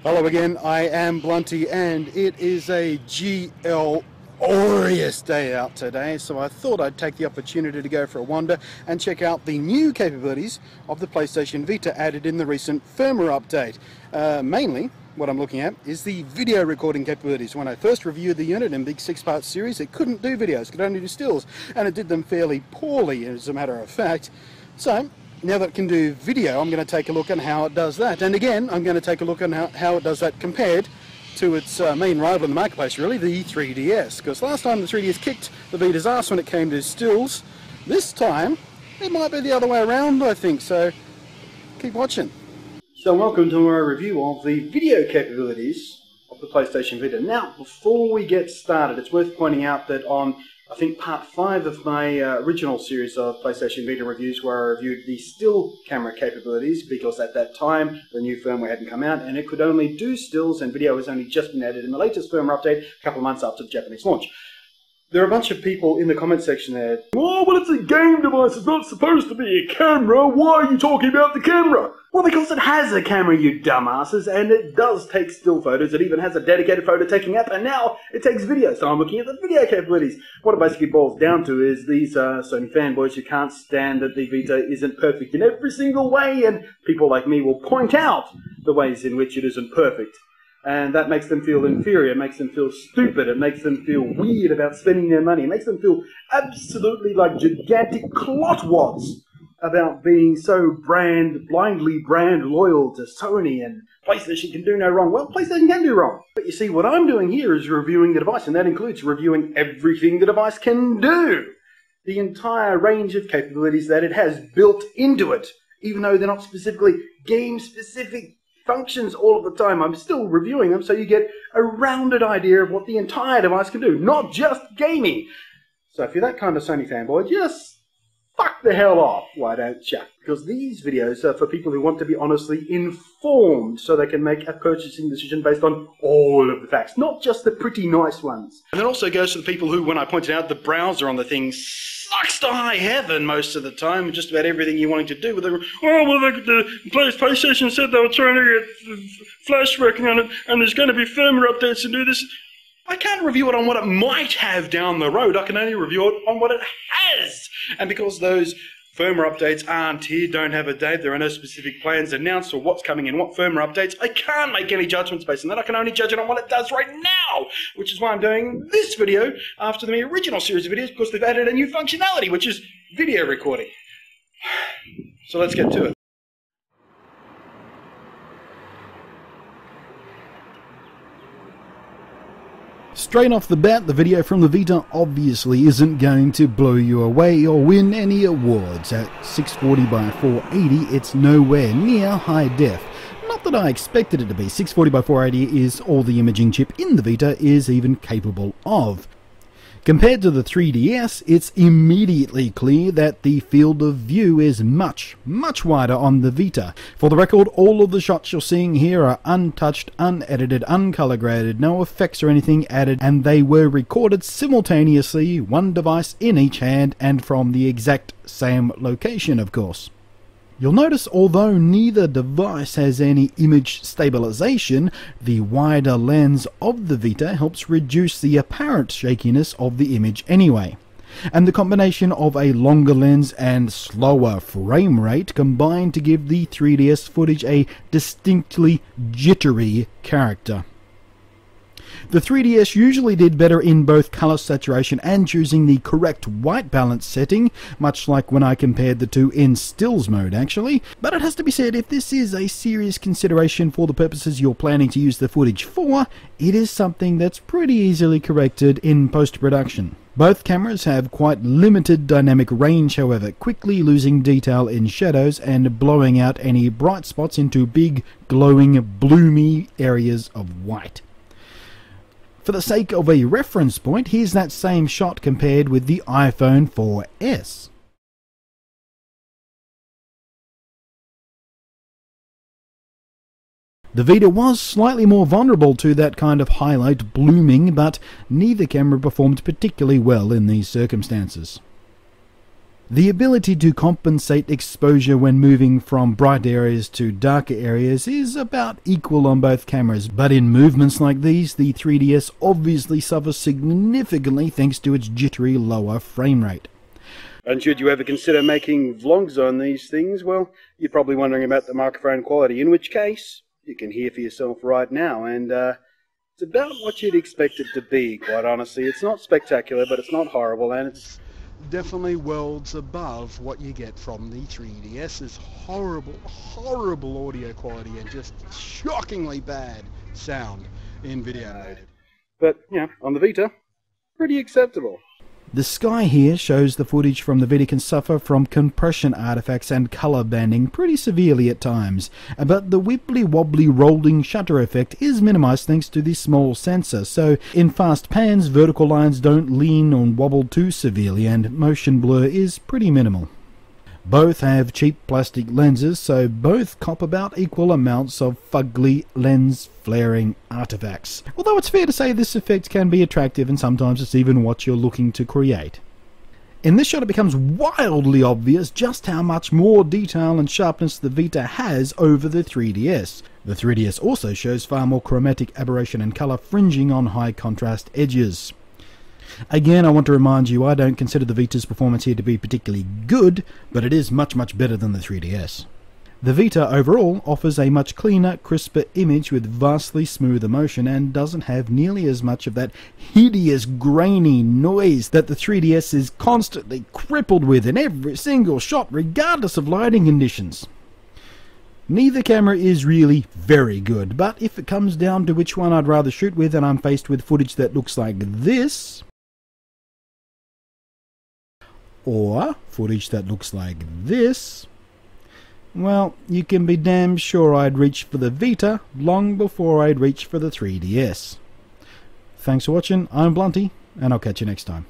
Hello again, I am Blunty and it is a glorious day out today, so I thought I'd take the opportunity to go for a wander and check out the new capabilities of the PlayStation Vita added in the recent firmware update. Mainly, what I'm looking at is the video recording capabilities. When I first reviewed the unit in Big 6-part series, it couldn't do videos, could only do stills, and it did them fairly poorly as a matter of fact. So, now that it can do video, I'm going to take a look at how it does that. And again, I'm going to take a look at how it does that compared to its main rival in the marketplace, really, the 3DS. Because last time the 3DS kicked the Vita's ass when it came to stills. This time, it might be the other way around, I think. So, keep watching. So welcome to my review of the video capabilities of the PlayStation Vita. Now, before we get started, it's worth pointing out that on I think part 5 of my original series of PlayStation Vita reviews, where I reviewed the still camera capabilities, because at that time the new firmware hadn't come out and it could only do stills, and video has only just been added in the latest firmware update a couple of months after the Japanese launch. There are a bunch of people in the comment section there, "Oh, well, it's a game device, it's not supposed to be a camera, why are you talking about the camera?" Well, because it has a camera, you dumbasses, and it does take still photos. It even has a dedicated photo-taking app, and now it takes video, so I'm looking at the video capabilities. What it basically boils down to is these Sony fanboys who can't stand that the Vita isn't perfect in every single way, and people like me will point out the ways in which it isn't perfect. And that makes them feel inferior, it makes them feel stupid, it makes them feel weird about spending their money, it makes them feel absolutely like gigantic clotwads about being so blindly brand loyal to Sony, and PlayStation can do no wrong. Well, PlayStation can do wrong. But you see, what I'm doing here is reviewing the device, and that includes reviewing everything the device can do. The entire range of capabilities that it has built into it, even though they're not specifically game-specific functions all of the time. I'm still reviewing them so you get a rounded idea of what the entire device can do, not just gaming. So if you're that kind of Sony fanboy, just fuck the hell off, why don't you? Because these videos are for people who want to be honestly informed so they can make a purchasing decision based on all of the facts, not just the pretty nice ones. And it also goes to the people who, when I pointed out the browser on the thing sucks to high heaven most of the time, just about everything you're wanting to do with it. Oh, well, the PlayStation said they were trying to get Flash working on it, and there's going to be firmware updates to do this. I can't review it on what it might have down the road. I can only review it on what it has. And because those firmware updates aren't here, don't have a date, there are no specific plans announced or what's coming in what firmware updates, I can't make any judgments based on that. I can only judge it on what it does right now, which is why I'm doing this video after the original series of videos, because they've added a new functionality, which is video recording. So let's get to it. Straight off the bat, the video from the Vita obviously isn't going to blow you away or win any awards. At 640 by 480, it's nowhere near high def. Not that I expected it to be. 640 by 480 is all the imaging chip in the Vita is even capable of. Compared to the 3DS, it's immediately clear that the field of view is much, much wider on the Vita. For the record, all of the shots you're seeing here are untouched, unedited, uncolor graded, no effects or anything added, and they were recorded simultaneously, one device in each hand, and from the exact same location, of course. You'll notice, although neither device has any image stabilization, the wider lens of the Vita helps reduce the apparent shakiness of the image anyway. And the combination of a longer lens and slower frame rate combine to give the 3DS footage a distinctly jittery character. The 3DS usually did better in both color saturation and choosing the correct white balance setting, much like when I compared the two in stills mode actually, but it has to be said, if this is a serious consideration for the purposes you're planning to use the footage for, it is something that's pretty easily corrected in post-production. Both cameras have quite limited dynamic range, however, quickly losing detail in shadows and blowing out any bright spots into big, glowing, bloomy areas of white. For the sake of a reference point, here's that same shot compared with the iPhone 4S. The Vita was slightly more vulnerable to that kind of highlight blooming, but neither camera performed particularly well in these circumstances. The ability to compensate exposure when moving from bright areas to darker areas is about equal on both cameras, but in movements like these, the 3DS obviously suffers significantly thanks to its jittery lower frame rate. And should you ever consider making vlogs on these things, well, you're probably wondering about the microphone quality, in which case, you can hear for yourself right now, and it's about what you'd expect it to be, quite honestly. It's not spectacular, but it's not horrible, and it's definitely worlds above what you get from the 3DS's horrible audio quality and just shockingly bad sound in video mode. But, yeah, on the Vita, pretty acceptable. The sky here shows the footage from the Vita can suffer from compression artifacts and colour banding pretty severely at times, but the wibbly-wobbly rolling shutter effect is minimised thanks to the small sensor, so in fast pans vertical lines don't lean or wobble too severely and motion blur is pretty minimal. Both have cheap plastic lenses, so both cop about equal amounts of fugly lens flaring artifacts. Although it's fair to say this effect can be attractive and sometimes it's even what you're looking to create. In this shot it becomes wildly obvious just how much more detail and sharpness the Vita has over the 3DS. The 3DS also shows far more chromatic aberration and colour fringing on high contrast edges. Again, I want to remind you I don't consider the Vita's performance here to be particularly good, but it is much better than the 3DS. The Vita overall offers a much cleaner, crisper image with vastly smoother motion and doesn't have nearly as much of that hideous grainy noise that the 3DS is constantly crippled with in every single shot regardless of lighting conditions. Neither camera is really very good, but if it comes down to which one I'd rather shoot with and I'm faced with footage that looks like this, or footage that looks like this, well, you can be damn sure I'd reach for the Vita long before I'd reach for the 3DS. Thanks for watching, I'm Blunty, and I'll catch you next time.